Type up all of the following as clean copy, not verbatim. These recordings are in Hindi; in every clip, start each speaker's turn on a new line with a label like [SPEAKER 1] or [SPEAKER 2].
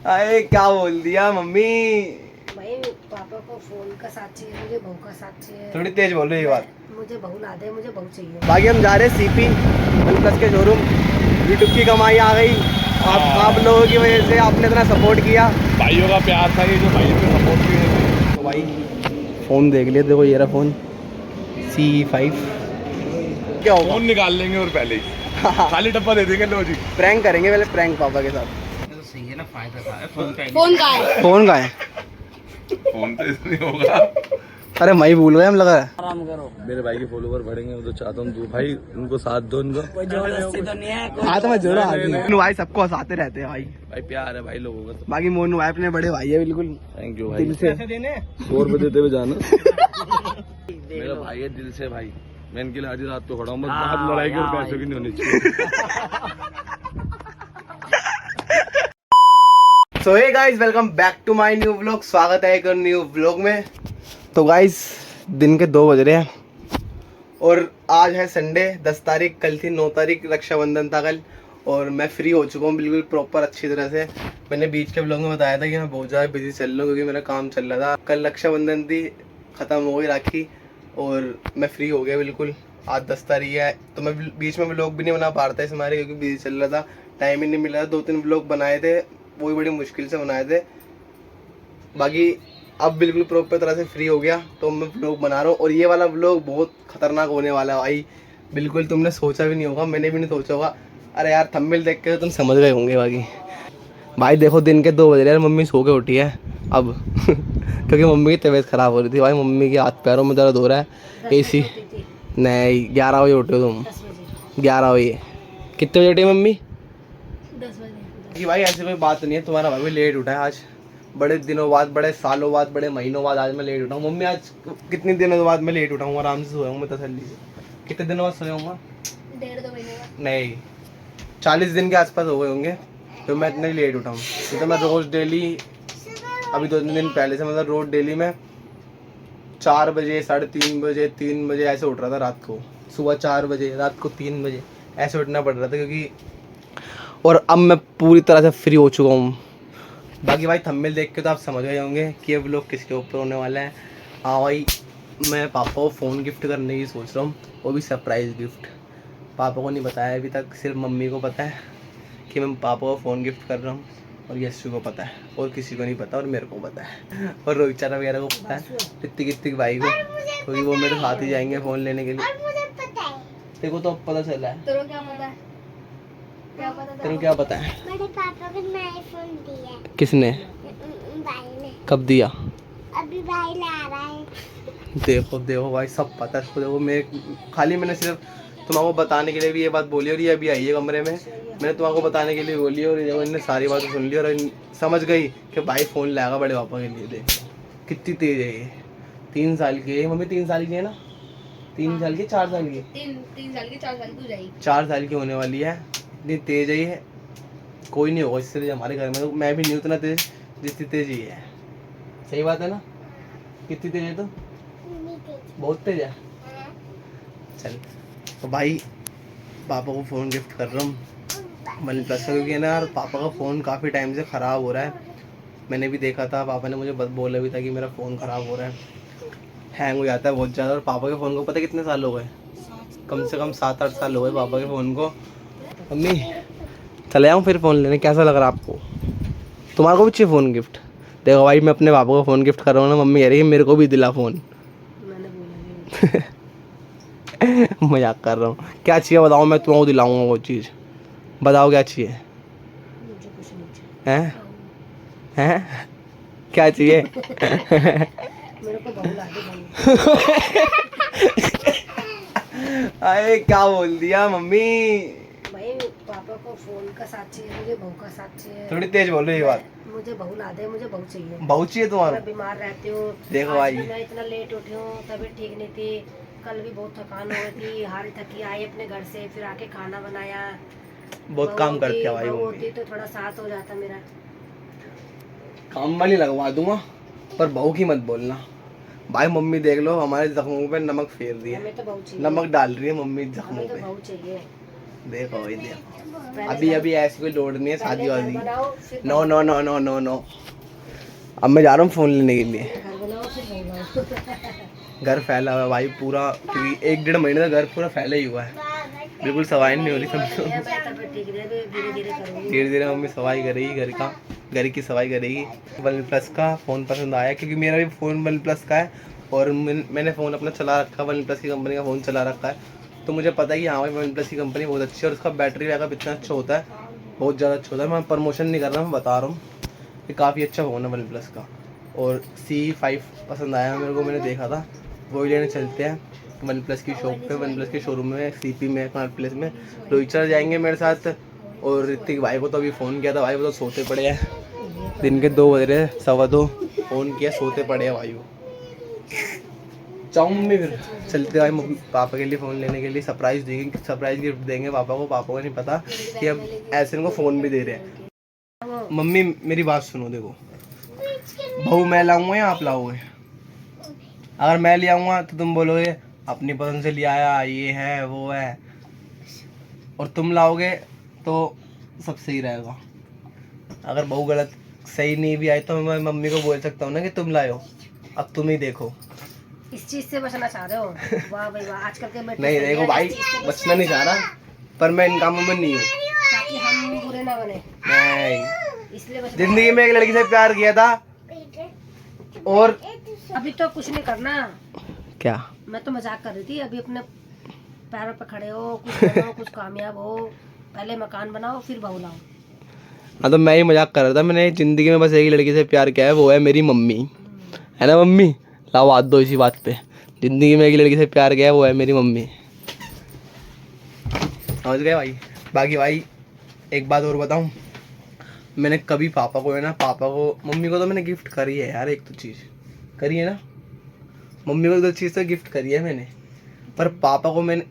[SPEAKER 1] अरे क्या बोल दिया मम्मी?
[SPEAKER 2] भाई पापा को फोन का साथ चाहिए, मुझे बहू का साथ चाहिए।
[SPEAKER 1] थोड़ी तेज बोलो ये बात।
[SPEAKER 2] मुझे बहू ला दे, मुझे बहू चाहिए।
[SPEAKER 1] बाकी हम जा रहे हैं सीपी वन प्लस के शोरूम। यूट्यूब की कमाई आ गई। आप लोगों की वजह से आपने इतना सपोर्ट किया,
[SPEAKER 3] भाइयों का प्यार था ये, जो भाइयों पे सपोर्ट किए।
[SPEAKER 1] तो भाई फ़ोन देख लिया, देखो ये रहा फ़ोन C5। क्या होगा?
[SPEAKER 3] फोन निकाल लेंगे और पहले ही खाली डब्बा दे देंगे। लो जी,
[SPEAKER 1] प्रैंक करेंगे पहले, प्रैंक पापा के साथ।
[SPEAKER 2] सही है ना, फायदा था फोन का।
[SPEAKER 1] फ़ोन का है?
[SPEAKER 3] फोन तो इसमें होगा।
[SPEAKER 1] अरे मैं ही भूल गए, हम लगा है।
[SPEAKER 2] आराम करो।
[SPEAKER 3] मेरे भाई के फॉलोवर बढ़ेंगे तो चाहता हूँ तू भाई उनको साथ दो। उनको
[SPEAKER 2] कोई जबरदस्ती तो नहीं है।
[SPEAKER 1] हाँ तो मैं जोड़ा
[SPEAKER 3] नहीं, नहीं।
[SPEAKER 1] मोनू भाई सबको हंसाते रहते हैं भाई।
[SPEAKER 3] भाई प्यार है भाई लोगों का।
[SPEAKER 1] बाकी मोनू भाई अपने बड़े भाई है बिल्कुल
[SPEAKER 3] थैंक यू भाई।
[SPEAKER 1] दिल से।
[SPEAKER 3] 100 रुपए देते हुए जाना। मेरा भाई है दिल से भाई। मैं इनके लिए आधी रात को खड़ा हूँ, बस बात लड़ाई की और पैसों की नहीं होनी चाहिए।
[SPEAKER 1] So hey guys, welcome back to my new vlog. स्वागत है एक और न्यू व्लॉग में। तो गाइस दिन के 2 बज रहे हैं और आज है संडे 10 तारीख। कल थी 9 तारीख, रक्षाबंधन था कल। और मैं फ्री हो चुका हूँ बिल्कुल प्रॉपर अच्छी तरह से। मैंने बीच के व्लॉग में बताया था कि मैं बहुत ज़्यादा बिजी चल रहा हूँ क्योंकि मेरा काम चल रहा था। कल रक्षाबंधन थी, ख़त्म हो गई राखी और मैं फ्री हो गया बिल्कुल। आज 10 तारीख है तो मैं बीच में व्लॉग भी नहीं बना पा रहा था इस हमारे, क्योंकि बिजी चल रहा था, टाइम ही नहीं मिला था। 2-3 व्लॉग बनाए थे, वो भी बड़ी मुश्किल से बनाए थे। बाकी अब बिल्कुल प्रॉपर तरह से फ्री हो गया तो मैं व्लॉग बना रहा हूँ। और ये वाला व्लॉग बहुत खतरनाक होने वाला है भाई, बिल्कुल तुमने सोचा भी नहीं होगा, मैंने भी नहीं सोचा होगा। अरे यार थंबनेल देख के तो तुम समझ गए होंगे। बाकी भाई देखो दिन के 2 बज रहे हैं, मम्मी सो के उठी है अब क्योंकि मम्मी की तबीयत ख़राब हो रही थी भाई। मम्मी के हाथ पैरों में दर्द हो रहा है। AC नहीं, 11 बजे उठे हो तुम? 11 बजे? कितने बजे उठी मम्मी?
[SPEAKER 2] 10 बजे।
[SPEAKER 1] कि भाई ऐसी कोई बात नहीं है, तुम्हारा भाई भी लेट उठा है आज। बड़े दिनों बाद, बड़े सालों बाद, बड़े महीनों बाद आज मैं लेट उठा हूँ। मम्मी आज कितने दिनों बाद मैं लेट उठा हूँ, आराम से सोया हूँ मैं तसल्ली से। कितने दिनों बाद सोया हूँ?
[SPEAKER 2] 1.5-2 महीने का
[SPEAKER 1] नहीं, 40 दिन के आसपास हो गए होंगे तो मैं इतने लेट उठा हूँ। तो मैं रोज़ डेली, अभी 2-3 दिन पहले से मतलब रोज़ डेली में 4 बजे, 3:30 बजे, 3 बजे ऐसे उठ रहा था रात को। सुबह 4 बजे, रात को 3 बजे ऐसे उठना पड़ रहा था क्योंकि। और अब मैं पूरी तरह से फ्री हो चुका हूँ। बाकी भाई थंबनेल देख के तो आप समझ गए होंगे कि ये व्लॉग किसके ऊपर होने वाला है। हाँ भाई, मैं पापा को फ़ोन गिफ्ट करने की सोच रहा हूँ, वो भी सरप्राइज़ गिफ्ट। पापा को नहीं बताया अभी तक, सिर्फ मम्मी को पता है कि मैं पापा को फ़ोन गिफ्ट कर रहा हूँ, और यशु को पता है, और किसी को नहीं पता, और मेरे को पता है, और रोहित चारा वगैरह को पता है, टित्ती भाई को, क्योंकि वो मेरे साथ ही जाएंगे फ़ोन लेने के लिए। देखो तो अब पता चला है।
[SPEAKER 2] तेरे को क्या पता है?
[SPEAKER 1] तेरे को क्या पता है?
[SPEAKER 4] मेरे पापा को नया फोन दिया।
[SPEAKER 1] किसने?
[SPEAKER 4] भाई ने।
[SPEAKER 1] कब दिया?
[SPEAKER 4] अभी भाई ला रहा है।
[SPEAKER 1] देखो देखो भाई, सब पता है इसको। देखो मैं खाली, मैंने सिर्फ तुम्हारे बताने के लिए भी ये बात बोली, और ये अभी आई है कमरे में, मैंने तुम्हारे बताने के लिए बोली, और इन्होंने सारी बातें सुन ली और समझ गई कि भाई फ़ोन लाएगा बड़े पापा के लिए। देख कितनी तेज है ये। 3 साल की है मम्मी, 3 साल की है ना? 3 साल की, 4 साल की?
[SPEAKER 2] 3 साल की, 4 साल की हो जाएगी।
[SPEAKER 1] 4 साल की होने वाली है। इतनी तेज है ये, कोई नहीं होगा इससे हमारे घर में। तो मैं भी नहीं उतना तेज जितनी तेज ही है। सही बात है ना? कितनी तेज है? तो बहुत तेज है। चल तो भाई पापा को फ़ोन गिफ्ट कर रहा हूँ वन प्लस का, क्योंकि ना यार पापा का फ़ोन काफ़ी टाइम से ख़राब हो रहा है। मैंने भी देखा था, पापा ने मुझे बोला भी था कि मेरा फ़ोन ख़राब हो रहा है, हैंग हो जाता है बहुत ज़्यादा। और पापा के फ़ोन को पता है कितने साल हो गए? कम से कम 7-8 साल हो गए पापा के फ़ोन को। मम्मी चले जाऊँ फिर फ़ोन लेने? कैसा लग रहा है आपको? तुम्हारे को भी चाहिए फ़ोन गिफ्ट? देखो भाई, मैं अपने पापा को फ़ोन गिफ्ट कर रहा हूँ ना, मम्मी कह रही है मेरे को भी दिला फ़ोन।
[SPEAKER 2] मैंने बोला
[SPEAKER 1] मजाक कर रहा हूँ। क्या चाहिए बताओ, मैं तुम्हारा दिलाऊंगा वो चीज़। बताओ क्या चाहिए?
[SPEAKER 2] मुझे कुछ नहीं चाहिए।
[SPEAKER 1] हैं हैं क्या चाहिए?
[SPEAKER 2] मेरे को बहू ला दे, बहू।
[SPEAKER 1] अरे क्या बोल दिया मम्मी?
[SPEAKER 2] भाई पापा को फोन का साथ चाहिए, मुझे बहू का साथ चाहिए।
[SPEAKER 1] थोड़ी तेज बोलो ये बात।
[SPEAKER 2] मुझे बहू ला दे, मुझे बहू चाहिए।
[SPEAKER 1] बहू चाहिए तुम्हारा?
[SPEAKER 2] मैं बीमार रहती हूँ।
[SPEAKER 1] देखो
[SPEAKER 2] आज
[SPEAKER 1] भाई,
[SPEAKER 2] भी मैं इतना लेट उठी हूँ, तबीयत ठीक नहीं थी। कल भी बहुत थकान हो गई थी, हारी थकी आई अपने घर से, फिर आके खाना बनाया।
[SPEAKER 1] बहुत काम करती है भाई
[SPEAKER 2] बहू
[SPEAKER 1] मम्मी।
[SPEAKER 2] होती तो थोड़ा साथ हो जाता मेरा।
[SPEAKER 1] काम वाली लगवा दूंगा, पर बहू की मत बोलना भाई। मम्मी देख लो हमारे जख्मों पे नमक फेर दिया,
[SPEAKER 2] हमें तो बहू चाहिए।
[SPEAKER 1] नमक डाल रही है मम्मी जख्मों
[SPEAKER 2] हमें तो
[SPEAKER 1] पे।
[SPEAKER 2] बहू चाहिए।
[SPEAKER 1] देखो भाई देखो,
[SPEAKER 2] पहले
[SPEAKER 1] अभी अभी ऐसी कोई लोड नहीं है शादी
[SPEAKER 2] घर
[SPEAKER 1] वादी।
[SPEAKER 2] बनाओ फिर
[SPEAKER 1] no no no no no no. अब मैं जा रहा हूँ फोन लेने के लिए।
[SPEAKER 2] घर बनाओ फिर बनाओ।
[SPEAKER 1] घर फैला हुआ है भाई पूरा, क्योंकि 1-1.5 महीने तक घर पूरा फैला ही हुआ है, बिल्कुल सफाई नहीं हो रही। समझो
[SPEAKER 2] मैं तबीयत ठीक नहीं है, धीरे धीरे करूँगी।
[SPEAKER 1] धीरे धीरे मम्मी सफाई करेगी घर की सफाई करेगी। वन प्लस का फ़ोन पसंद आया, क्योंकि मेरा भी फ़ोन वन प्लस का है और मैंने फ़ोन अपना चला रखा है, वन प्लस की कंपनी का फ़ोन चला रखा है, तो मुझे पता है कि हाँ भाई वन प्लस की कंपनी बहुत अच्छी है और उसका बैटरी बैकअप इतना अच्छा होता है, बहुत ज़्यादा अच्छा होता है। मैं प्रमोशन नहीं कर रहा हूँ, मैं बता रहा हूँ कि काफ़ी अच्छा फ़ोन है वन प्लस का। और C5 पसंद आया मेरे को, मैंने देखा था, वही लेने चलते हैं वन प्लस की शॉप पे, वन प्लस के शोरूम में, CP में, कनाट प्लेस में। रोहित सर जाएंगे मेरे साथ, और ऋतिक भाई को तो अभी फ़ोन किया था, भाई वो तो सोते पड़े हैं, दिन के 2 बज रहे, 2:15 फ़ोन किया, सोते पड़े हैं भाई वो। चाहूँ मम्मी फिर चलते भाई पापा के लिए फ़ोन लेने के लिए, सरप्राइज़ देंगे, सरप्राइज़ गिफ्ट देंगे पापा को नहीं पता कि हम ऐसे इनको फ़ोन भी दे रहे हैं। मम्मी मेरी बात सुनो, देखो बहू मैं लाऊंगा या आप लाओगे? अगर मैं ले आऊँगा तो तुम बोलोगे अपनी पसंद से ले आया, ये है वो है, और तुम लाओगे तो सब सही रहेगा। अगर बहू गलत सही नहीं भी आई तो मैं मम्मी को बोल सकता हूँ ना कि तुम लाओ, अब तुम ही देखो।
[SPEAKER 2] इस चीज से बचना चाह रहे हो? वाह भाई वाह, आजकल के बेटे
[SPEAKER 1] नहीं
[SPEAKER 2] सही
[SPEAKER 1] देखो
[SPEAKER 2] है,
[SPEAKER 1] भाई,
[SPEAKER 2] इस चीज से
[SPEAKER 1] बचना नहीं चाह रहा, पर मैं इन कामों में नहीं हूँ।
[SPEAKER 2] ताकि हम बुरे ना बने,
[SPEAKER 1] नहीं,
[SPEAKER 2] इसलिए बचना।
[SPEAKER 1] जिंदगी में एक लड़की से प्यार किया था, और
[SPEAKER 2] अभी तो कुछ नहीं करना,
[SPEAKER 1] क्या,
[SPEAKER 2] मैं तो मजाक कर रही थी। अभी अपने पैरों पर खड़े हो, कुछ बनो, कुछ कामयाब हो, पहले मकान बनाओ फिर बहू लाओ।
[SPEAKER 1] हाँ तो मैं ही मजाक कर रहा था। मैंने जिंदगी में बस एक ही लड़की से प्यार किया है, वो है मेरी मम्मी, है ना मम्मी? लाओ हाथ दो इसी बात पे, जिंदगी में एक ही लड़की से प्यार किया है, वो है मेरी मम्मी। समझ गए भाई? बाकी भाई एक बात और बताऊं, मैंने कभी पापा को, है ना, पापा को, मम्मी को तो मैंने गिफ्ट करी है यार, एक तो चीज़ करी है ना, मम्मी को तो चीज़ तो गिफ्ट करी है मैंने, पर पापा को मैंने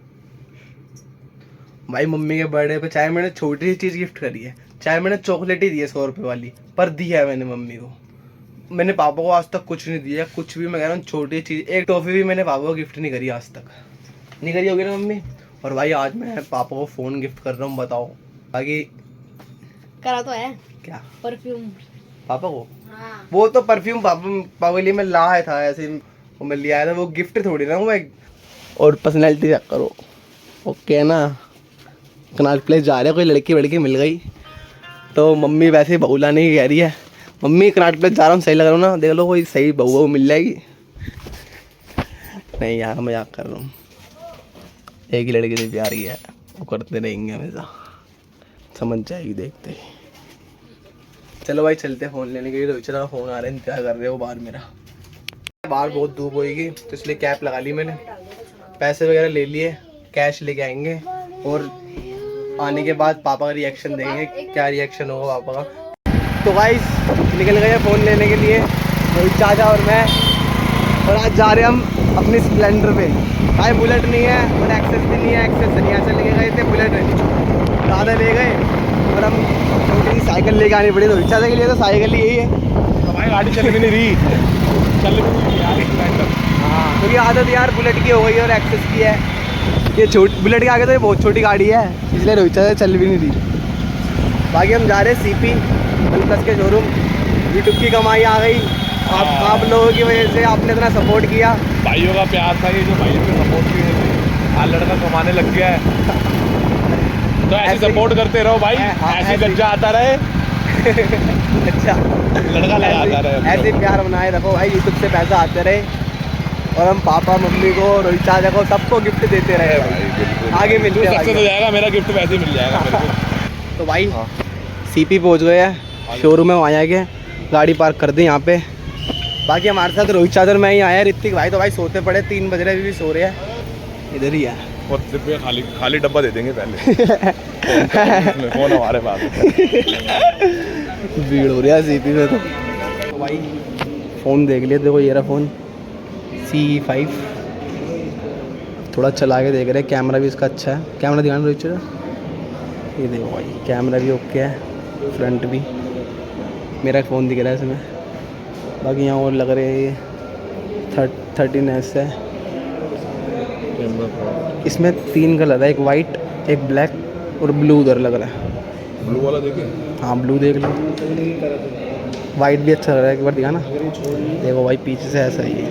[SPEAKER 1] भाई मम्मी के बर्थडे पे चाहे मैंने छोटी सी चीज़ गिफ्ट करी है, चाहे मैंने चॉकलेट ही दी है 100 रुपये वाली, पर दी है मैंने मम्मी को। मैंने पापा को आज तक कुछ नहीं दिया, कुछ भी, मैं कह रहा हूँ छोटी चीज़, एक टॉफ़ी भी मैंने पापा को गिफ्ट नहीं करी आज तक, नहीं करी होगी ना मम्मी? और भाई आज मैं पापा को फ़ोन गिफ्ट कर रहा हूँ, बताओ। बाकी
[SPEAKER 2] करा तो है,
[SPEAKER 1] क्या
[SPEAKER 2] परफ्यूम
[SPEAKER 1] पापा को?
[SPEAKER 2] हाँ।
[SPEAKER 1] वो तो परफ्यूम पापा के लिए मैं लाया था, ऐसे वो मैं ले आया था, वो गिफ्ट थोड़ी ना मैं। और पर्सनैलिटी चेक करो, ओके है ना? कनाट प्लेस जा रहे हैं, कोई लड़की वड़की मिल गई तो मम्मी वैसे ही बहू लाने की कह रही है, मम्मी कनाट प्लेस जा रहा हूँ, सही लग रहा हूँ ना, देख लो कोई सही बहू मिल जाएगी। नहीं यार मजाक कर रहा हूँ, एक ही लड़की से प्यार किया है, वो करते रहेंगे हमेशा, समझ जाएगी देखते ही। चलो भाई चलते हैं फ़ोन लेने के लिए, रोहित का फ़ोन आ रहा है, इंतजार कर रहे हो बाहर मेरा। बाहर बहुत धूप होएगी तो इसलिए कैप लगा ली मैंने, पैसे वगैरह ले लिए, कैश लेके आएंगे, और आने के बाद पापा का रिएक्शन देंगे, क्या रिएक्शन होगा पापा का। तो गाइस निकल गए फ़ोन लेने के लिए रोहित चाचा और मैं, और आज जा रहे हैं हम अपनी स्प्लेंडर पे। भाई बुलेट नहीं है और एक्सेस भी नहीं है, एक्सेस नहीं, यहाँ से लेके गए थे बुलेट, ज़्यादा ले गए, और हम छोटी साइकिल लेके आनी पड़ी। रोहित चाचा के लिए तो साइकिल यही है,
[SPEAKER 3] हमारी गाड़ी चल भी नहीं रही, चल भी नहीं रही यार।
[SPEAKER 1] हाँ क्योंकि आदत यार बुलेट की हो गई है और एक्सेस की है, ये छोटी बुलेट के आगे तो ये बहुत छोटी गाड़ी है, इसलिए रोहित चाचा चल भी नहीं रही। बाकी हम जा रहे हैं CP वन प्लस के शोरूम, यूट्यूब की कमाई आ गई, आप लोगों की वजह से, आपने इतना सपोर्ट किया,
[SPEAKER 3] भाइयों का प्यार था, ये जो भाइयों के सपोर्ट की वजह से आज लड़का कमाने लग गया है। तो ऐसे सपोर्ट करते रहो भाई, ऐसे गज्जा आता रहे,
[SPEAKER 1] अच्छा
[SPEAKER 3] लड़का लगाता रहे,
[SPEAKER 1] ऐसे प्यार बनाए रखो भाई, यूट्यूब से पैसा आते रहे, और हम पापा मम्मी को, रोहित चाचा को, सबको गिफ्ट देते रहे भाई, आगे मिलते हैं।
[SPEAKER 3] सक्सेस हो जाएगा, मेरा गिफ्ट वैसे ही मिल जाएगा मेरे को।
[SPEAKER 1] तो भाई CP पहुंच गए हैं, शोरूम में वहाँ आके गाड़ी पार्क कर दी यहाँ पे। बाकी हमारे साथ रोहित चादर में ही आया, ऋतिक भाई तो भाई सोते पड़े, 3 बज रहे, अभी भी सो रहे हैं, इधर ही है।
[SPEAKER 3] और डिब्बे खाली खाली डब्बा दे देंगे पहले, फोन हमारे पास।
[SPEAKER 1] भीड़ हो रही है CP में तो भाई फ़ोन देख लिया, देखो ये रहा फ़ोन C5, थोड़ा चला के देख रहे हैं, कैमरा भी इसका अच्छा है, कैमरा दिखाना रोहित चाचा, ये देखो भाई कैमरा भी ओके है, फ्रंट भी, मेरा फ़ोन दिख रहा है इसमें। बाकी यहाँ और लग रहे हैं, ये 13S है, इसमें 3 कलर है, एक वाइट, एक ब्लैक और ब्लू उधर लग रहा है।
[SPEAKER 3] ब्लू वाला देखे।
[SPEAKER 1] हाँ ब्लू देख लो, वाइट भी अच्छा लग रहा है, एक बार दिखा ना। देखो भाई पीछे से ऐसा ही है,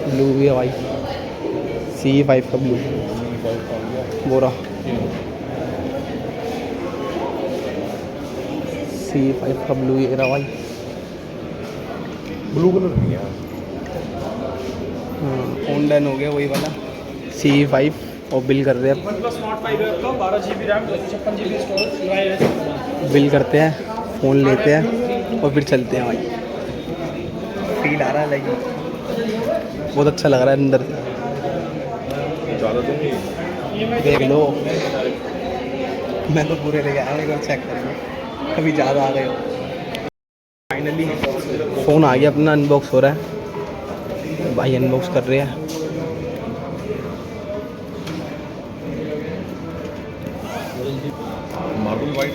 [SPEAKER 1] ब्लू भी है भाई, C5 का ब्लू बोरा, C5 का ब्लू ये रहा भाई।
[SPEAKER 3] ब्लू कलर नहीं है।
[SPEAKER 1] हाँ ऑनलाइन हो गया वही वाला C5 और बिल कर रहे हैं। बिल करते हैं, फ़ोन लेते हैं और फिर चलते हैं भाई। फील आ रहा है लाइक बहुत अच्छा लग रहा है अंदर से।
[SPEAKER 3] ज़्यादा तो नहीं।
[SPEAKER 1] देख लो मैं तो पूरे लेके आया हूँ, एक बार चेक करेंगे, अभी ज़्यादा आ गए हो। फाइनली फ़ोन आ गया अपना, अनबॉक्स हो रहा है भाई, अनबॉक्स कर रहे हैं।
[SPEAKER 3] Marble white.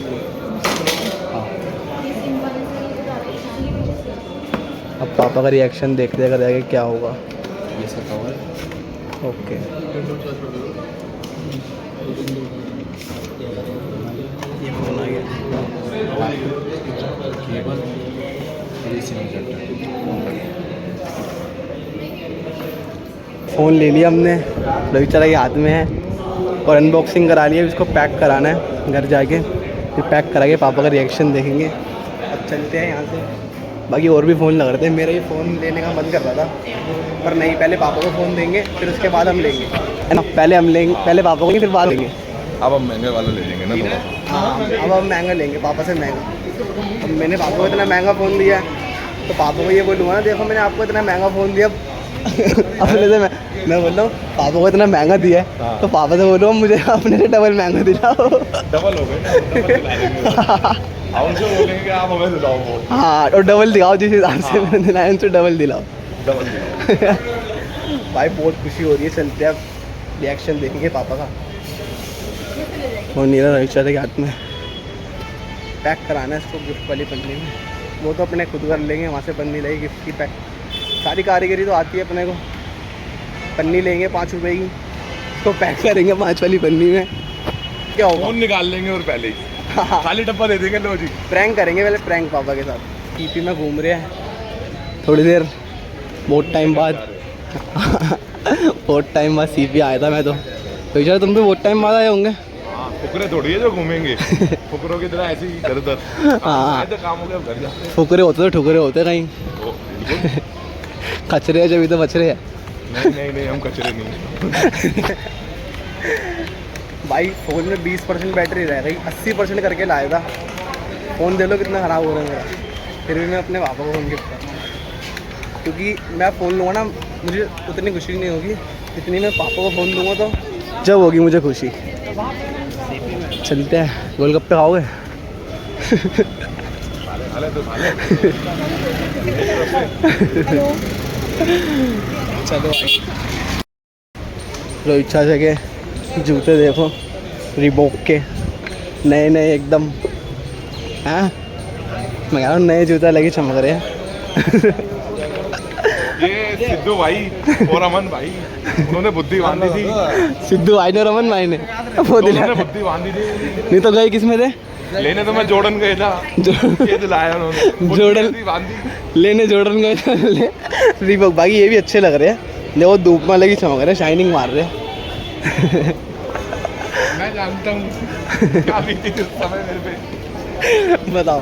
[SPEAKER 1] अब पापा का रिएक्शन देखते हैं करेंगे क्या होगा।
[SPEAKER 3] ये सब कवर।
[SPEAKER 1] ओके ये फ़ोन आ गया।
[SPEAKER 3] केबल। ये सिम कनेक्टर।
[SPEAKER 1] फ़ोन ले लिया हमने, रवि चला के हाथ में है और अनबॉक्सिंग करा लिया। इसको पैक कराना है घर जाके, फिर पैक करा के पापा का रिएक्शन देखेंगे। अब चलते हैं यहाँ से। बाकी और भी फ़ोन लग रहे थे, मेरा ये फ़ोन लेने का मन कर रहा था, पर नहीं, पहले पापा को फ़ोन देंगे फिर उसके बाद हम लेंगे, है ना। पहले हम लेंगे, पहले पापा को फिर बाद लेंगे।
[SPEAKER 3] अब हम महंगे वाला ले लेंगे ना थोड़ा।
[SPEAKER 1] हाँ अब हम महंगा लेंगे, पापा से महंगा। अब मैंने पापा को इतना महंगा फ़ोन दिया है तो पापा को ये बोलूँगा ना, देखो मैंने आपको इतना महंगा फ़ोन दिया। अपने से मैं बोल रहा हूँ पापा को इतना महंगा दिया है
[SPEAKER 3] हाँ।
[SPEAKER 1] तो पापा से बोलो मुझे अपने से डबल महंगा दिलाओ।
[SPEAKER 3] डबल हो गए ना, डबल दिला देंगे। हम उनसे बोलेंगे कि आप हमें दिलाओ वो।
[SPEAKER 1] हाँ और डबल दिखाओ, जिस हिसाब से मैंने दिलाया उनसे डबल दिलाओ।
[SPEAKER 3] डबल दिलाओ।
[SPEAKER 1] भाई बहुत खुशी हो रही है, चलते हैं अब रिएक्शन देखेंगे पापा का। और नीरा रविचा के हाथ में पैक कराना है इसको गिफ्ट वाली पन्नी में, वो तो अपने खुद कर लेंगे, वहाँ से पन्नी लगेगी गिफ्ट की पैक। सारी कारीगरी तो आती है अपने को। पन्नी लेंगे 5 रुपए की, इसको पैक करेंगे 5 वाली पन्नी में, क्या होगा।
[SPEAKER 3] फोन निकाल लेंगे और पहले ही खाली डब्बा दे देंगे। लो जी
[SPEAKER 1] प्रैंक करेंगे पहले, प्रैंक पापा के साथ। टीपी में घूम रहे हैं थोड़ी देर, बहुत टाइम बाद बहुत टाइम बाद सीपी आया था मैं तो यार, तुम भी बहुत टाइम बाद आए होंगे।
[SPEAKER 3] हाँ, फुकरे थोड़ी है जो घूमेंगे। फुकरों की तरह ऐसे ही इधर उधर।
[SPEAKER 1] हाँ
[SPEAKER 3] तो काम हो गया, घर जाते
[SPEAKER 1] फुकरे होते तो ठुकरे होते कहीं,
[SPEAKER 3] हैं। बिल्कुल।
[SPEAKER 1] कचरे हैं जब तो बचरे हैं।
[SPEAKER 3] नहीं हम कचरे नहीं।
[SPEAKER 1] भाई फ़ोन में 20% बैटरी रह गई, 80% करके लाया था। फ़ोन दे लो कितना ख़राब हो रहा है मेरा, फिर भी मैं अपने पापा को फ़ोन गिफ्ट करता हूँ, क्योंकि मैं फ़ोन लूँगा ना मुझे उतनी खुशी नहीं होगी जितनी मैं पापा को फ़ोन दूँगा तो जब होगी मुझे खुशी। चलते हैं, गोलगप्पे खाओगे?
[SPEAKER 3] हाले तो हाले।
[SPEAKER 1] चलो रोहित चाचा के जूते देखो, रिबॉक के नए नए एकदम। हाँ मैं कह रहा हूँ नए जूता लगे चमक रहे हैं।
[SPEAKER 3] ये सिद्धू भाई और अमन भाई, उन्होंने बुद्धि बांधी थी।
[SPEAKER 1] सिद्धू भाई ने, रमन भाई ने वो
[SPEAKER 3] उन्होंने बुद्धि बांधी थी।
[SPEAKER 1] नहीं तो गए किस में थे?
[SPEAKER 3] लेने तो मैं जॉर्डन गया था, ये दिलाया उन्होंने।
[SPEAKER 1] जॉर्डन
[SPEAKER 3] बांधी
[SPEAKER 1] लेने, जॉर्डन गए थे ले रिबॉक। बाकी ये भी अच्छे लग रहे हैं, देखो धूप में लगी चमक रहे हैं, शाइनिंग मार रहे हैं।
[SPEAKER 3] मैं जानता हूँ क्या बीती थी उस समय मेरे पे।
[SPEAKER 1] बताओ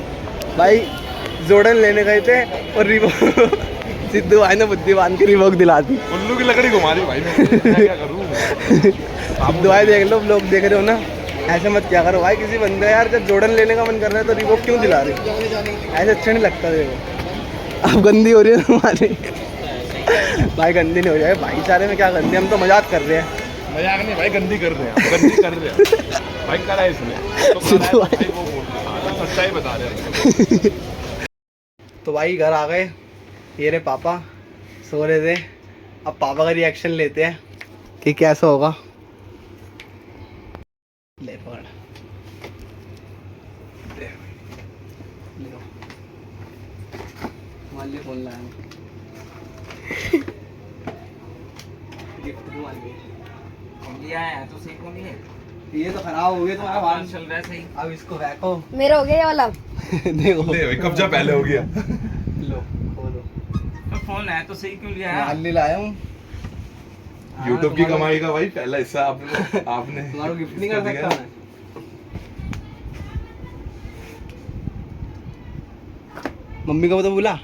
[SPEAKER 1] भाई, जॉर्डन लेने गए थे और रिबॉक सिद्धू भाई ने बुद्धि बांध के रिबॉक दिला दी।
[SPEAKER 3] उल्लू की लकड़ी घुमा दी भाई, मैं क्या करूँ।
[SPEAKER 1] सिद्धू भाई देख लो, लोग देख रहे हो ना, ऐसे मत क्या करो भाई। किसी बंदे यार जब जॉर्डन लेने का मन कर रहा है तो रिबॉक क्यों दिला रहे, ऐसे अच्छा नहीं लगता। देखो अब गंदी हो रही है तुम्हारी। भाई गंदी नहीं हो जाए, भाईचारे में क्या गंदी, हम तो मजाक कर रहे हैं।
[SPEAKER 3] मजाक नहीं भाई, गंदी कर रहे हैं, गंदी कर रहे हैं भाई। करा है इसने तो
[SPEAKER 1] सिद्धू भाई
[SPEAKER 3] वो बोल रहा है, सच्चाई बता रहे हैं।
[SPEAKER 1] तो भाई घर आ गए, ये रहे पापा सो रहे थे। अब पापा का रिएक्शन लेते हैं कि कैसा होगा। ले पकड़, ले लो, मान ली फोन लाया गिफ्ट मान ली।
[SPEAKER 5] लिया है तो सही को नहीं है।
[SPEAKER 1] ये तो खराब हो गया तुम्हारा वाहन।
[SPEAKER 3] चल रहा है सही।
[SPEAKER 1] अब इसको फेंको।
[SPEAKER 2] मेरा हो गया ये वाला।
[SPEAKER 1] देखो
[SPEAKER 3] ले भाई कब्जा पहले हो गया।
[SPEAKER 1] लो खोलो।
[SPEAKER 3] तो फोन है तो सही क्यों लिया
[SPEAKER 1] माल ले लाया हूँ।
[SPEAKER 3] यूट्यूब की कमाई का भाई पहला हिस्सा आपने
[SPEAKER 1] तुम्हारा गिफ्ट नहीं कर सकता मैं। मम्मी को तो बुला।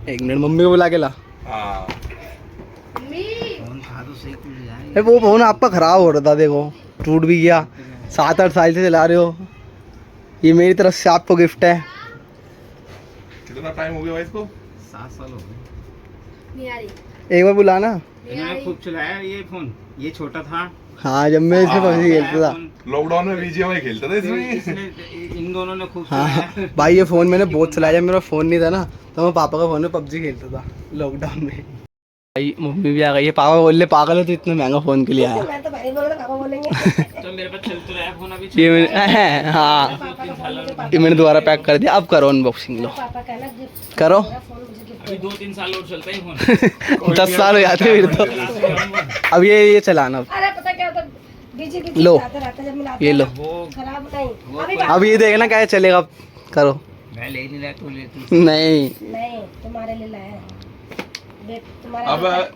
[SPEAKER 1] एक मिनट मम्मी को बुला के ला।
[SPEAKER 3] हाँ
[SPEAKER 1] अरे वो फोन आपका खराब हो रहा था, देखो टूट भी गया। 7-8 साल से चला रहे हो। ये मेरी तरफ से आपको गिफ्ट है।
[SPEAKER 3] कितना टाइम हो गया भाई इसको?
[SPEAKER 5] 7 साल हो गए।
[SPEAKER 2] नहीं आ रही।
[SPEAKER 1] एक बार बुलाना।
[SPEAKER 5] इन्होंने खूब चलाया ये फोन। ये छोटा था।
[SPEAKER 1] हाँ जब मैं इससे पबजी खेलता था।
[SPEAKER 3] लॉकडाउन में बीजीएमआई खेलता था इसमें।
[SPEAKER 5] इसने इन दोनों ने खूब
[SPEAKER 1] हाँ
[SPEAKER 5] चलाया।
[SPEAKER 1] भाई ये फ़ोन मैंने बहुत चलाया। जब मेरा फ़ोन नहीं था ना तो मैं पापा का फ़ोन में पबजी खेलता था लॉकडाउन में। भाई मम्मी भी आ गई है। पापा बोल ले पागल हो तो इतना महंगा फ़ोन के लिए आया।
[SPEAKER 2] मैं तो भाई बोल रहा पापा बोलेंगे।
[SPEAKER 5] तो मेरे पास चल तो रहा है फोन अभी।
[SPEAKER 1] ये मैंने हाँ ये मैंने दोबारा पैक कर दिया। अब करो अनबॉक्सिंग। लो
[SPEAKER 2] पापा कहना गिफ्ट
[SPEAKER 1] करो।
[SPEAKER 2] फोन मुझे गिफ्ट
[SPEAKER 5] अभी 2-3 साल और चलता ही फोन।
[SPEAKER 1] 10 साल हो जाते फिर तो। अब ये चलाना।
[SPEAKER 2] अरे पता क्या होता बीजी की
[SPEAKER 1] लो।
[SPEAKER 2] आता रहता जब मिलाते
[SPEAKER 1] ये लो।
[SPEAKER 5] वो
[SPEAKER 2] खराब नहीं। अभी
[SPEAKER 1] अब ये देखना क्या चलेगा। करो।
[SPEAKER 5] मैं ले नहीं रहा तू ले तू।
[SPEAKER 1] नहीं
[SPEAKER 2] नहीं तुम्हारे लिए लाया है। देख तुम्हारा
[SPEAKER 3] अब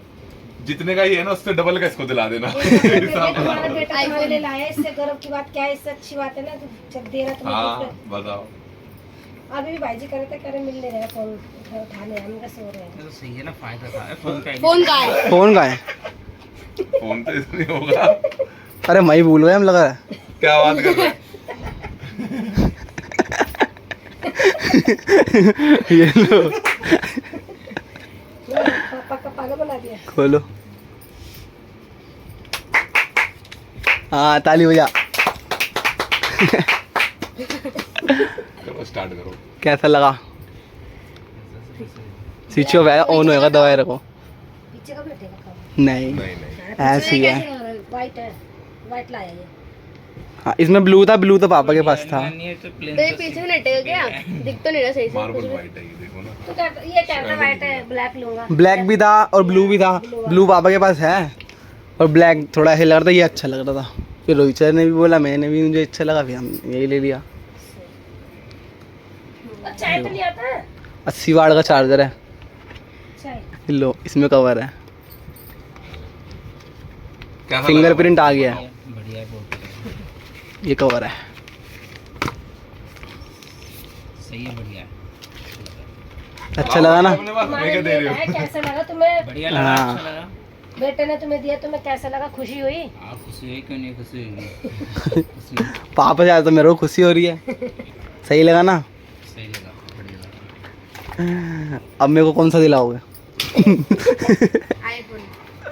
[SPEAKER 3] जितने का ही है ना उससे डबल का इसको दिला देना।
[SPEAKER 2] तुम्हारा बेटा तुम्हारे लिए लाया है। इससे गर्व की बात क्या है? इससे अच्छी बात है ना तो जब दे रहा तुम्हें
[SPEAKER 3] हाँ
[SPEAKER 2] गिफ्ट।
[SPEAKER 3] बताओ।
[SPEAKER 2] अभी भी भाई जी करे थे करे मिल नहीं रहे फोन उठाने हम कैसे हो रहे हैं।
[SPEAKER 5] ये तो सही है ना, फायदा था फोन का।
[SPEAKER 2] फोन का है।
[SPEAKER 1] फ़ोन का है।
[SPEAKER 3] फोन तो इसमें होगा।
[SPEAKER 1] अरे मैं ही भूल गया हम लगा रहा है।
[SPEAKER 3] क्या बात कर रहे हैं?
[SPEAKER 1] ये लो
[SPEAKER 2] पापा का पागल बना दिया।
[SPEAKER 1] खोलो। हाँ ताली बजा।
[SPEAKER 3] चलो स्टार्ट करो।
[SPEAKER 1] कैसा लगा? स्विच ऑफ है ऑन होएगा दबाए रखो।
[SPEAKER 2] पीछे का बैठेगा कब?
[SPEAKER 1] नहीं
[SPEAKER 3] नहीं नहीं
[SPEAKER 1] ऐसे ही है।
[SPEAKER 2] वाइट है। वाइट लाया ये।
[SPEAKER 1] हाँ इसमें ब्लू था। ब्लू तो पापा के पास था।
[SPEAKER 5] नहीं है तो प्लेन
[SPEAKER 2] तो ये पीछे में लटेगा क्या? दिख तो नहीं रहा सही से।
[SPEAKER 3] मार्बल वाइट है ये देखो ना।
[SPEAKER 2] तो क्या ये कैमरा वाइट है ब्लैक लूंगा।
[SPEAKER 1] ब्लैक भी था और ब्लू भी था। ब्लू पापा के पास है और ब्लैक थोड़ा ऐसे लग रहा था। ये अच्छा लग रहा था। फिर रोहित सर ने भी बोला, मैंने भी, मुझे अच्छा लगा, फिर हम यही ले लिया।
[SPEAKER 2] अच्छा है तो नहीं आता है?
[SPEAKER 1] 80 वाट का चार्जर है।
[SPEAKER 2] अच्छा है।
[SPEAKER 1] लो इसमें कवर है।
[SPEAKER 3] कैसा
[SPEAKER 1] फिंगरप्रिंट आ गया है।
[SPEAKER 5] बढ़िया है बहुत।
[SPEAKER 1] ये कवर है।
[SPEAKER 5] सही है, बढ़िया है।
[SPEAKER 1] अच्छा लगा ना?
[SPEAKER 3] अपने पास मैं क्या दे रही
[SPEAKER 2] है,
[SPEAKER 3] हूँ?
[SPEAKER 2] कैसा लगा तुम्हें?
[SPEAKER 5] बढ़िया लगा,
[SPEAKER 1] हाँ।
[SPEAKER 5] अच्छा लगा।
[SPEAKER 2] बेटे ने तुम्हें दिया तुम्हें कैसा लगा? खुशी हुई?
[SPEAKER 5] आप खुशी हुई क्यों नहीं खुशी हुई? खुशी हुई।
[SPEAKER 1] पापा से तो मेरे को खुशी हो रही है। सही लगा ना?
[SPEAKER 5] सही लगा, बढ़िया लगा।
[SPEAKER 1] अब मेरे को कौन सा दिलाओगे?
[SPEAKER 2] आईफोन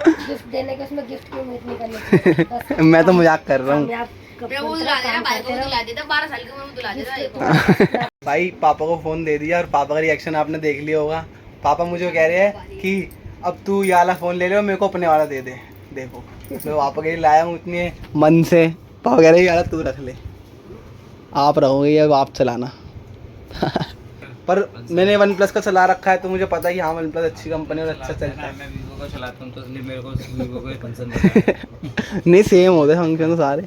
[SPEAKER 2] गिफ्ट देने के उसमें गिफ्ट की उम्मीद नहीं करनी चाहिए। बस
[SPEAKER 1] मैं तो मजाक कर रहा हूँ।
[SPEAKER 2] वो दिला देना भाई को दिला देता 12 साल की उम्र में दिला देता।
[SPEAKER 1] भाई पापा को फ़ोन दे दिया और पापा का रिएक्शन आपने देख लिया होगा। पापा मुझे कह रहे हैं कि अब तू ये वाला फ़ोन ले ले और मेरे को अपने वाला दे दे। देखो मैं पापा के लिए लाया हूँ इतने मन से। पापा कह रहे हैं ये वाला तू रख ले, आप रहोगे अब आप चलाना। पर मैंने वन प्लस का चला रखा है तो मुझे पता है कि हाँ वन प्लस अच्छी कंपनी और अच्छा चलता है।
[SPEAKER 5] मैं वीवो का चलाता हूँ तो इसलिए मेरे को वीवो का पसंद है।
[SPEAKER 1] नहीं सेम होते फंक्शन तो सारे।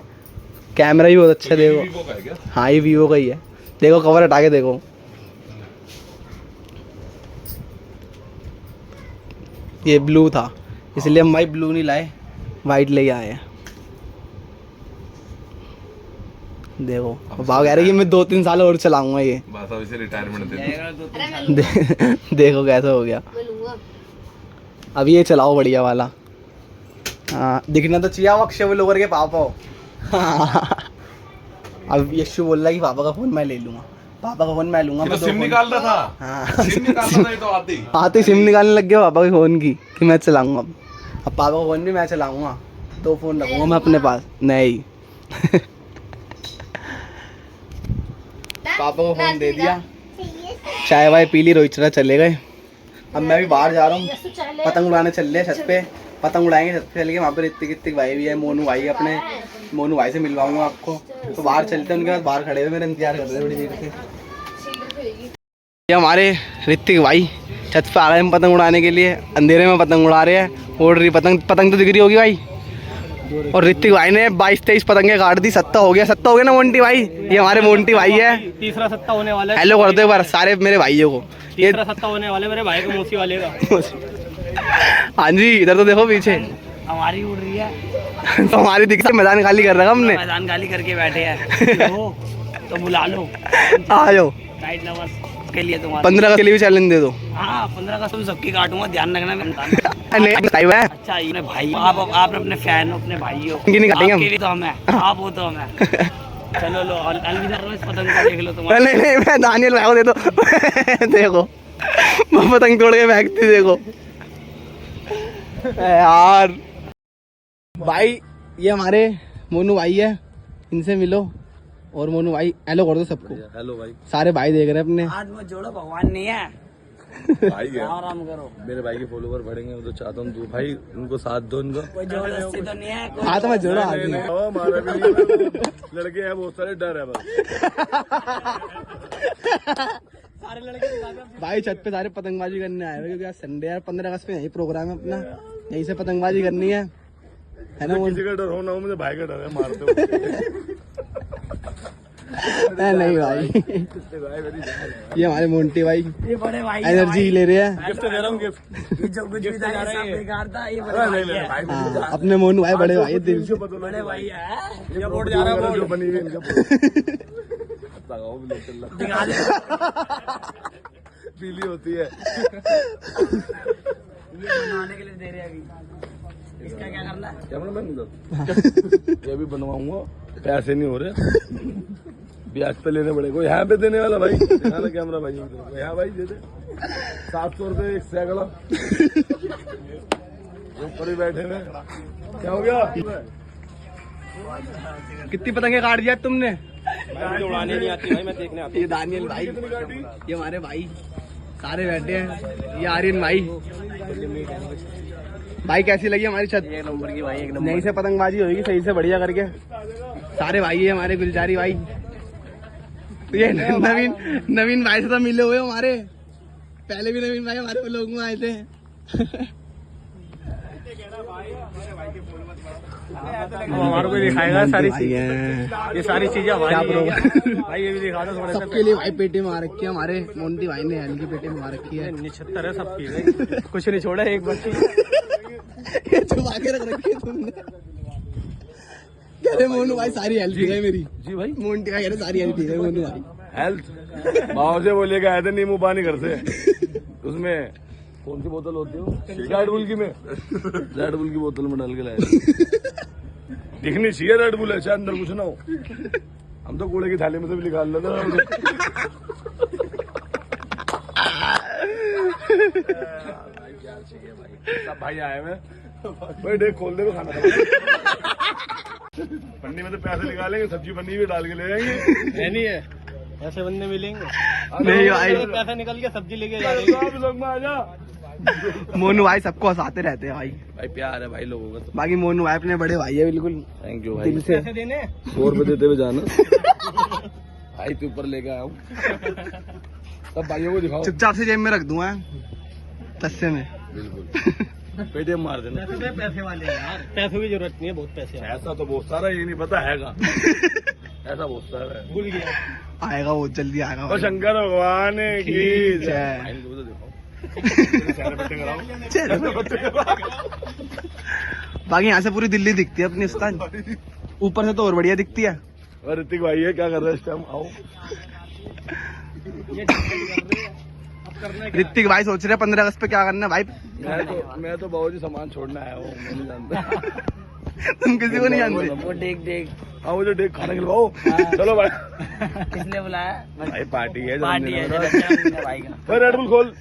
[SPEAKER 1] कैमरा भी बहुत अच्छा देखो।
[SPEAKER 3] वीवो का है क्या?
[SPEAKER 1] हाँ ये वीवो का ही है। देखो कवर हटा के देखो। ये ब्लू था इसलिए हम भाई ब्लू नहीं लाए, वाइट ले आए हैं। देखो बाबा कह रहे कि मैं 2-3 साल और चलाऊंगा ये।
[SPEAKER 3] बस अब इसे रिटायरमेंट दे दो।
[SPEAKER 5] जाएगा 2-3 साल।
[SPEAKER 1] देखो कैसा हो गया।
[SPEAKER 2] मैं लूंगा।
[SPEAKER 1] अब ये चलाओ बढ़िया वाला। हाँ दिखना तो चाहिए अक्षय वो लोग के पापा हो। अब यशु बोल रहा है कि पापा का फ़ोन मैं ले लूँगा। पापा का फ़ोन मैं लूँगा।
[SPEAKER 3] ये
[SPEAKER 1] मैं
[SPEAKER 3] तो
[SPEAKER 1] 2
[SPEAKER 3] सिम
[SPEAKER 1] फ़ोन-
[SPEAKER 3] निकालता था।
[SPEAKER 1] हाँ
[SPEAKER 3] सिम निकालता था ये तो आते ही।
[SPEAKER 1] आते ही सिम निकालने लग गया पापा के फ़ोन की कि मैं चलाऊँगा। अब पापा का फ़ोन भी मैं चलाऊँगा। 2 फ़ोन रखूँगा मैं अपने पास। नहीं पापा को फ़ोन दे दिया। चाय वाय पी ली, रोहित चले गए। अब मैं भी बाहर जा रहा हूँ। पतंग उड़ाने चल रहे हैं छत पे। पतंग उड़ाएंगे छत पे चल के। वहाँ पे ऋतिक भाई भी है, मोनू भाई अपने। मोनू भाई से मिलवाऊंगा आपको। तो बाहर चलते हैं, उनके बाद बाहर खड़े हुए मेरा इंतजार कर रहे हैं बड़ी देर से। ये हमारे ऋतिक भाई छत पे आ रहे हैं पतंग उड़ाने के लिए। अंधेरे में पतंग उड़ा रहे हैं। उड़ रही पतंग। पतंग तो दिख रही होगी भाई। और ऋतिक भाई ने 22-23 पतंगे काट दी, 70 हो गया ना मोंटी भाई। ये हमारे मोंटी भाई है।
[SPEAKER 6] तीसरा सत्ता होने वाला है।
[SPEAKER 1] हेलो कर दो एक बार सारे मेरे भाइयों को। ये
[SPEAKER 6] तीसरा सत्ता होने वाला है मेरे भाई का, मौसी वाले का।
[SPEAKER 1] हाँ जी, इधर तो देखो पीछे
[SPEAKER 6] हमारी उड़ रही है
[SPEAKER 1] तो हमारी दिक्कत मैदान खाली कर रखा हमने।
[SPEAKER 6] मैदान गाली करके बैठे हैं तो बुला लो
[SPEAKER 1] आ जाओ।
[SPEAKER 6] नाइट लवर्स के लिए तुम्हारा
[SPEAKER 1] 15 अगस्त के लिए भी चैलेंज दे दो।
[SPEAKER 6] हाँ 15 का तुम सबकी काटूंगा, ध्यान रखना। मैं
[SPEAKER 1] नहीं बताई हुआ है।
[SPEAKER 6] अच्छा ये भाई आप अपने फैन हो, अपने भाई हो,
[SPEAKER 1] इनकी नहीं काटेंगे हम।
[SPEAKER 6] आपके लिए तो हम हैं, आप हो तो हम हैं। चलो लो अलविदा करो, इस पतंग को देख लो तुम्हारा।
[SPEAKER 1] नहीं मैं दानियल भाई को दे दो देखो मैं पतंग तोड़ के फेंकती देखो यार। भाई ये हमारे मोनू भाई है, इनसे मिलो। और मोनू भाई हेलो कर दो सबको।
[SPEAKER 3] हेलो भाई।
[SPEAKER 1] सारे भाई देख रहे हैं अपने।
[SPEAKER 6] आज मैं जोड़ो भगवान नहीं है,
[SPEAKER 3] भाई है,
[SPEAKER 6] आराम करो।
[SPEAKER 3] मेरे भाई के फॉलोवर बढ़ेंगे, मैं तो चाहता हूँ तू भाई उनको साथ दो उनको।
[SPEAKER 6] कोई जबरदस्ती तो नहीं है, कोई
[SPEAKER 1] हाँ तो मैं जोड़ो आदमी।
[SPEAKER 3] हमारा भी नहीं है, लड़के हैं बहुत सारे, डर है बस।
[SPEAKER 6] सारे लड़के
[SPEAKER 1] भाई छत पे सारे पतंगबाजी करने आए हुए क्योंकि आज संडे है, 15 अगस्त पे यही प्रोग्राम है अपना, यहीं से पतंगबाजी करनी है ना। वो
[SPEAKER 3] किसी का डर हो ना हो, मुझे भाई का डर है, मारते
[SPEAKER 1] नहीं भाई ये हमारे मोंटी भाई
[SPEAKER 6] ये बड़े भाई
[SPEAKER 1] एनर्जी ले रहे हैं।
[SPEAKER 3] गिफ्ट दे रहा हूँ, गिफ्ट।
[SPEAKER 6] ये जो कुछ भी था ये सब बेकार था, ये बड़े भाई है।
[SPEAKER 1] हाँ, अपने मोनू भाई बड़े भाई दिल से।
[SPEAKER 6] बड़े भाई है।
[SPEAKER 3] ये बोर्ड जा रहा है जो बनी हुई
[SPEAKER 6] दिखा दे।
[SPEAKER 3] पीली होती है।
[SPEAKER 6] ये बनवाने के लिए दे रहे हैं अभी। इसका क्या करना है?
[SPEAKER 3] कैमरा ये भी बनवाऊंगा, पैसे नहीं हो रहे, ब्याज पे लेने पड़ेगा। यहाँ पे देने वाला भाई, यहाँ कैमरा भाई, यहाँ भाई दे दे 700 रुपये एक सैकड़ा। ऊपर ही बैठे हुए, क्या हो गया?
[SPEAKER 1] कितनी पतंगे काट दिया तुमने?
[SPEAKER 6] उड़ाने नहीं आती भाई, मैं देखने आता
[SPEAKER 1] ये दानियल भाई, ये हमारे भाई सारे बैठे हैं। ये आर्यन भाई। भाई कैसी लगी हमारी छत?
[SPEAKER 6] एक नंबर की भाई, एक नंबर।
[SPEAKER 1] यहीं से पतंगबाजी होगी सही से बढ़िया करके। सारे भाई है हमारे, गुलजारी भाई। ये नवीन भाई से तो मिले हुए हमारे, पहले भी नवीन भाई हमारे लोग में आए थे।
[SPEAKER 6] हमारे को दिखाएगा सारी
[SPEAKER 1] चीजें,
[SPEAKER 6] ये सारी चीजें
[SPEAKER 1] क्या प्रोग्राम
[SPEAKER 6] भाई, ये भी दिखा दो थोड़ा सा।
[SPEAKER 1] सबके लिए भाई पेटी मार रखी है, हमारे मोंटी भाई ने हल्की पेटी मार रखी है।
[SPEAKER 6] 76 है सबकी, कुछ नहीं छोड़ा एक बच्ची।
[SPEAKER 1] ये छुपा के रख रखी है तुमने। कह रहे मोनू भाई सारी हेल्प है मेरी।
[SPEAKER 3] जी भाई,
[SPEAKER 1] मोंटी भाई कह रहे सारी हेल्प है मोनू भाई।
[SPEAKER 3] हेल्थ भाव से वो लेके आए थे नींबू पानी घर से, उसमें कौन सी बोतल होती है? रेड बुल की में, रेड बुल की बोतल में डाल के लाए। दिखनी चाहिए रेड बुल है, शायद अंदर कुछ ना हो। हम तो कूड़े की थाली में से भी निकाल लेते हैं। सब भाई आए हुए, भाई देख खोल दे खाना। पन्नी में तो पैसे निकालेंगे, सब्जी पन्नी भी डाल के ले जाएंगे।
[SPEAKER 6] नहीं है, ऐसे बंदे मिलेंगे
[SPEAKER 1] नहीं भाई,
[SPEAKER 6] पैसा निकल के सब्जी लेके
[SPEAKER 3] सब लोग में आ जा।
[SPEAKER 1] मोनू भाई सबको हंसाते रहते हैं भाई।
[SPEAKER 3] भाई प्यार है भाई लोगों का तो।
[SPEAKER 1] बाकी मोनू भाई अपने बड़े भाई है बिल्कुल
[SPEAKER 3] थैंक यू भाई,
[SPEAKER 1] दिल से।
[SPEAKER 6] देने
[SPEAKER 3] 100 रुपए देते हुए जाना। भाई तू ऊपर लेके आया हूँ, सब भाइयों को दिखाओ।
[SPEAKER 1] चुपचाप से जेब में रख दूंगा तस्से में।
[SPEAKER 3] बिल्कुल पेटीएम मार देना।
[SPEAKER 6] पैसे वाले यार, पैसों की जरूरत नहीं है, बहुत पैसे हैं।
[SPEAKER 3] ऐसा तो बहुत सारा, ये नहीं पता हैगा। ऐसा बहुत सारा है।
[SPEAKER 6] भूल गया।
[SPEAKER 1] आएगा बहुत जल्दी आएगा
[SPEAKER 3] और
[SPEAKER 1] भाई।
[SPEAKER 3] शंकर भगवान की
[SPEAKER 1] जय।
[SPEAKER 3] जय। इनको भी तो दिखाओ।
[SPEAKER 1] बाकी यहाँ से पूरी दिल्ली दिखती है अपनी उस्ताद, ऊपर से तो और बढ़िया दिखती है।
[SPEAKER 3] और ऋतिक भाई है, क्या कर रहे हैं इस टाइम? आओ।
[SPEAKER 1] ऋतिक भाई सोच रहे 15 अगस्त पे क्या करना है भाई।
[SPEAKER 3] मैं तो बाबूजी सामान छोड़ने आया हूँ, मैं नहीं जानता।
[SPEAKER 1] तुम किसी को नहीं जानते।
[SPEAKER 6] वो देख
[SPEAKER 3] हाँ मुझे डेक खाने खिलवाओ। चलो भाई,
[SPEAKER 6] किसने बुलाया?
[SPEAKER 3] भाई पार्टी है,
[SPEAKER 6] पार्टी है
[SPEAKER 3] जन्मदिन है।
[SPEAKER 6] भाई का।
[SPEAKER 3] भाई रेड बुल खोल।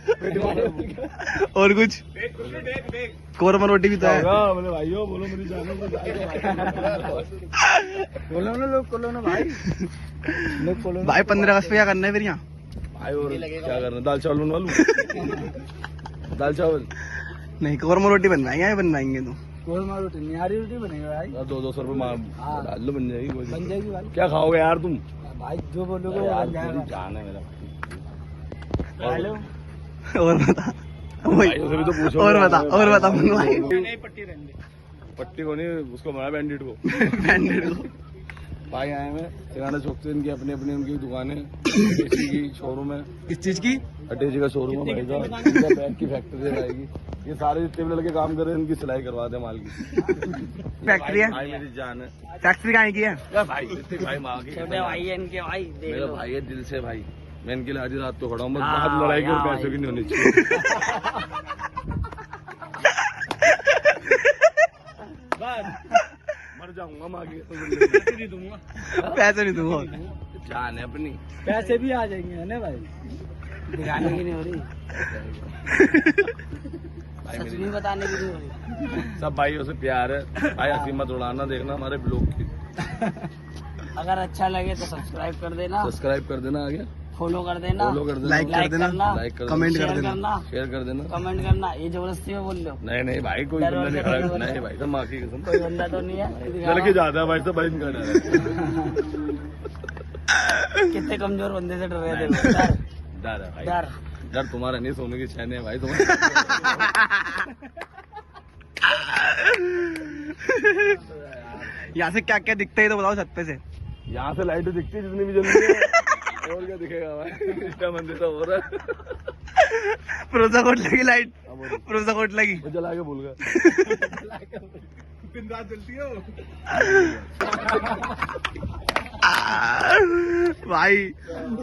[SPEAKER 1] और कुछ कोरमा रोटी भी तो है।
[SPEAKER 3] बोले भाइयों बोलो मेरी जानो।
[SPEAKER 6] बोलो ना लोग, बोलो ना भाई, लोग बोलो।
[SPEAKER 1] भाई 15 अगस्त पे क्या करना है फिर यहाँ?
[SPEAKER 3] भाई और क्या करना, दाल चावल बनवा लूं? दाल चावल
[SPEAKER 1] नहीं, कोरमा रोटी बनवाएंगे या बनवाएंगे तो?
[SPEAKER 6] कोरमा रोटी, निहारी रोटी बनेगी भाई।
[SPEAKER 3] 200 रुपये डाल लो, बन जाएगी।
[SPEAKER 6] बन जाएगी भाई।
[SPEAKER 3] क्या खाओगे यार तुम?
[SPEAKER 6] भाई जो बोलोगे वो
[SPEAKER 3] यार
[SPEAKER 6] बन जाएगा।
[SPEAKER 3] मेरी जान है मेरा।
[SPEAKER 6] हेलो,
[SPEAKER 1] और बता वही,
[SPEAKER 3] भाइयों से भी तो पूछो।
[SPEAKER 1] और बता मनु भाई।
[SPEAKER 6] नहीं पट्टी रहने
[SPEAKER 3] पट्टी को नहीं, उसको बनाया बैंडिट को।
[SPEAKER 1] बैंडेड को।
[SPEAKER 3] भाई आए हैं सिंगाड़ा चौक से, इनकी अपनी अपनी उनकी दुकानें, अटैची की शोरूम है।
[SPEAKER 1] किस चीज की?
[SPEAKER 3] अटैची का शोरूम है भाई साहब, इनका बैग की फैक्ट्री रहेगी। ये सारे जितने भी लड़के काम कर रहे हैं इनकी सिलाई करवा दे माल की।
[SPEAKER 1] फैक्ट्री है?
[SPEAKER 3] भाई मेरी जान है।
[SPEAKER 1] फैक्ट्री कहाँ की है?
[SPEAKER 3] क्या भाई, इतने भाई माँ की।
[SPEAKER 6] छोटे भाई है इनके भाई, देख
[SPEAKER 3] मेरा
[SPEAKER 6] लो।
[SPEAKER 3] भाई है दिल से भाई, मैं इनके लिए आधी रात तो खड़ा हूँ, बस बात लड़ाई की और पैसों की नहीं होनी चाहिए। मर जाऊंगा माँ की
[SPEAKER 6] पैसे नहीं दूंगा।
[SPEAKER 1] पैसे नहीं दूंगा।
[SPEAKER 3] जान है अपनी।
[SPEAKER 6] पैसे भी आ जाएंगे है ना भाई, दिखाने की नहीं हो रही,
[SPEAKER 3] भाई
[SPEAKER 6] सच
[SPEAKER 3] मेरी
[SPEAKER 6] भी बताने की नहीं हो रही।
[SPEAKER 3] सब भाइयों से प्यार है भाई, हंसी मत उड़ाना, देखना हमारे ब्लॉग की।
[SPEAKER 6] अगर अच्छा लगे तो सब्सक्राइब कर देना,
[SPEAKER 3] सब्सक्राइब कर देना, आगे
[SPEAKER 6] फॉलो कर देना,
[SPEAKER 3] फॉलो कर देना,
[SPEAKER 1] लाइक कर देना,
[SPEAKER 3] लाइक कर देना,
[SPEAKER 1] कमेंट कर
[SPEAKER 6] शेयर
[SPEAKER 1] देना।
[SPEAKER 6] करना,
[SPEAKER 3] शेयर कर देना।
[SPEAKER 6] कमेंट करना। ये जबरदस्ती में बोल लो,
[SPEAKER 3] नहीं नहीं भाई, कोई
[SPEAKER 6] डर
[SPEAKER 3] बंदा
[SPEAKER 6] वर
[SPEAKER 3] नहीं
[SPEAKER 6] से
[SPEAKER 3] खड़ा,
[SPEAKER 6] नहीं बोला।
[SPEAKER 3] नहीं भाई, सब माँ की कसम।
[SPEAKER 6] कोई बंदा तो नहीं है।
[SPEAKER 3] लड़के ज्यादा है भाई, सब भाई इनका डर है।
[SPEAKER 6] कितने कमजोर बंदे से डर रहे थे वो? डर
[SPEAKER 3] डर है भाई,
[SPEAKER 6] डर।
[SPEAKER 3] डर तुम्हारा नहीं, सोने की चैन है भाई तुम्हारा।
[SPEAKER 1] यहाँ से क्या क्या दिखता है तो बताओ छत पे से।
[SPEAKER 3] यहाँ से लाइट दिखती है जितनी भी जल्दी है, और क्या दिखेगा भाई, इंस्टा मंदिर तो हो रहा है।
[SPEAKER 1] फिरोजा कोट लगी लाइट, फिरोजा कोट लगी।
[SPEAKER 3] वो जला के भूल गया। दिन रात जलती है
[SPEAKER 1] भाई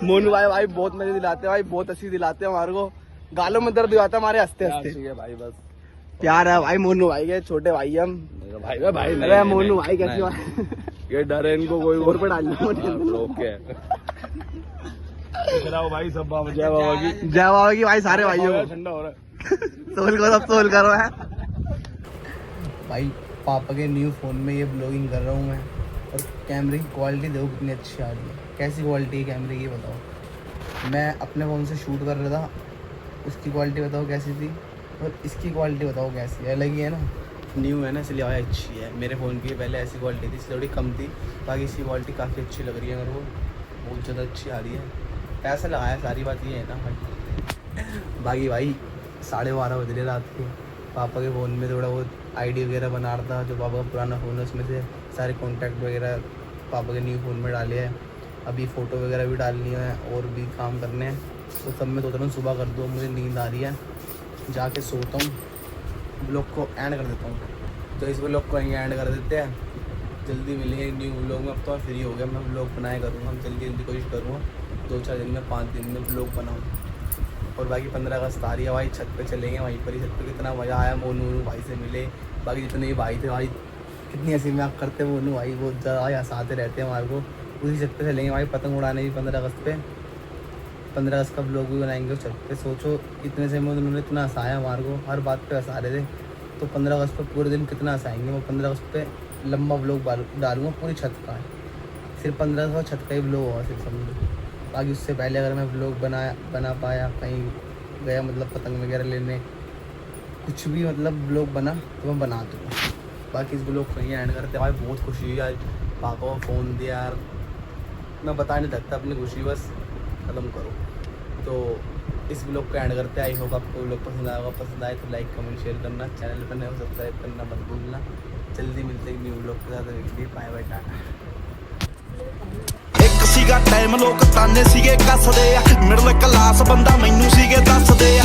[SPEAKER 1] मोनू भाई, भाई बहुत मजे दिलाते हैं भाई, बहुत हंसी दिलाते हैं हमारे को, गालों में दर्द हो जाता है हमारे हंसते हंसते।
[SPEAKER 3] ठीक है भाई, बस
[SPEAKER 1] प्यार है भाई मोनू भाई के, छोटे भाई हम।
[SPEAKER 3] मेरा भाई है भाई।
[SPEAKER 1] अरे
[SPEAKER 3] नहीं,
[SPEAKER 1] मोनू
[SPEAKER 3] नहीं,
[SPEAKER 1] भाई कैसी
[SPEAKER 3] नहीं,
[SPEAKER 1] बात।
[SPEAKER 3] ये डर है इनको, कोई
[SPEAKER 1] और पे डाल लो।
[SPEAKER 3] ओके चलाओ भाई, सब बाबा जय बाबा की।
[SPEAKER 1] जय बाबा की भाई, सारे भाइयों को
[SPEAKER 3] ठंडा हो रहा है।
[SPEAKER 1] सोल करो, सब सोल करो है भाई। पापा के न्यू फोन में ये ब्लॉगिंग कर रहा हूँ मैं, और कैमरे की क्वालिटी देखो कितनी अच्छी आ रही है। कैसी क्वालिटी है कैमरे की बताओ। मैं अपने फ़ोन से शूट कर रहा था, उसकी क्वालिटी बताओ कैसी थी, और इसकी क्वालिटी बताओ कैसी है। अलग ही है ना, न्यू है ना, इसलिए आवाज़ अच्छी है। मेरे फ़ोन की पहले ऐसी क्वालिटी थी, इसलिए थोड़ी कम थी, बाकी इसकी क्वालिटी काफ़ी अच्छी लग रही है मेरे को, बहुत ज़्यादा अच्छी आ रही है। पैसा लगाया, सारी बात ये है ना भाई। बाकी भाई 12:30 बज रहे रात के, पापा के फ़ोन में थोड़ा बहुत आईडी वगैरह बना रहा था, जो पापा का पुराना फ़ोन है उसमें से सारे कॉन्टैक्ट वगैरह पापा के न्यू फ़ोन में डाले हैं। अभी फ़ोटो वगैरह भी डालनी है और भी काम करने हैं, तो सब मैं सोच रहा हूँ सुबह कर दूँ। मुझे नींद आ रही है, जाके सोता हूँ, ब्लॉग को एंड कर देता हूँ। तो इस ब्लॉग को यहीं एंड कर देते हैं, जल्दी मिलेंगे न्यू ब्लॉग में। अब तो मैं फ्री हो गया, मैं ब्लॉग बनाया करूँगा, जल्दी कोशिश करूँगा 2-4 दिन में, 5 दिन में ब्लॉग बनाऊँ। और बाकी 15 अगस्त आ रही है भाई, छत पे चलेंगे, वहीं पर ही छत पे कितना मज़ा आया, मोनू भाई से मिले, बाकी जितने भी भाई थे भाई कितनी हंसी मजाक करते हैं मोनू भाई, बहुत ज़्यादा हंसाते रहते हैं हमारे को। उसी छत पे चलेंगे भाई पतंग उड़ाने भी 15 अगस्त पे। 15 अगस्त का ब्लॉग भी बनाएंगे उस छत पे। सोचो इतने से में उन्होंने इतना हंसाया हमारे को, हर बात पे हंसा रहे थे, तो 15 अगस्त पर पूरे दिन कितना हंसाएंगे। वो 15 अगस्त पे लंबा ब्लॉग डालूंगा पूरी छत का, सिर्फ 15 अगस्त छत का ही ब्लॉग होगा सिर्फ, समझो। बाकी उससे पहले अगर मैं ब्लॉग बना पाया, कहीं गया मतलब पतंग वगैरह लेने, कुछ भी मतलब ब्लॉग बना तो मैं बना दूँगा। बाकी इस ब्लॉग को यहीं एंड करते हैं भाई। बहुत खुशी हुई आज, पापा को फ़ोन दिया यार, मैं बता नहीं सकता अपनी खुशी, बस ख़त्म करो। तो इस ब्लॉग को एंड करते हैं। आई होप आपको ब्लॉग पसंद आएगा, पसंद आए तो लाइक कमेंट शेयर करना, चैनल पर नए सब्सक्राइब करना मत भूलना। जल्दी मिलते हैं न्यू ब्लॉग के साथ, बाय बाय, टाटा।
[SPEAKER 7] ਇੱਕ ਸੀਗਾ ਟਾਈਮ ਲੋਕ ਤਾਨੇ ਸੀਗੇ ਕੱਸਦੇ ਆ ਮਿਡਲ ਕਲਾਸ ਬੰਦਾ ਮੈਨੂੰ ਸੀਗੇ ਦੱਸਦੇ ਆ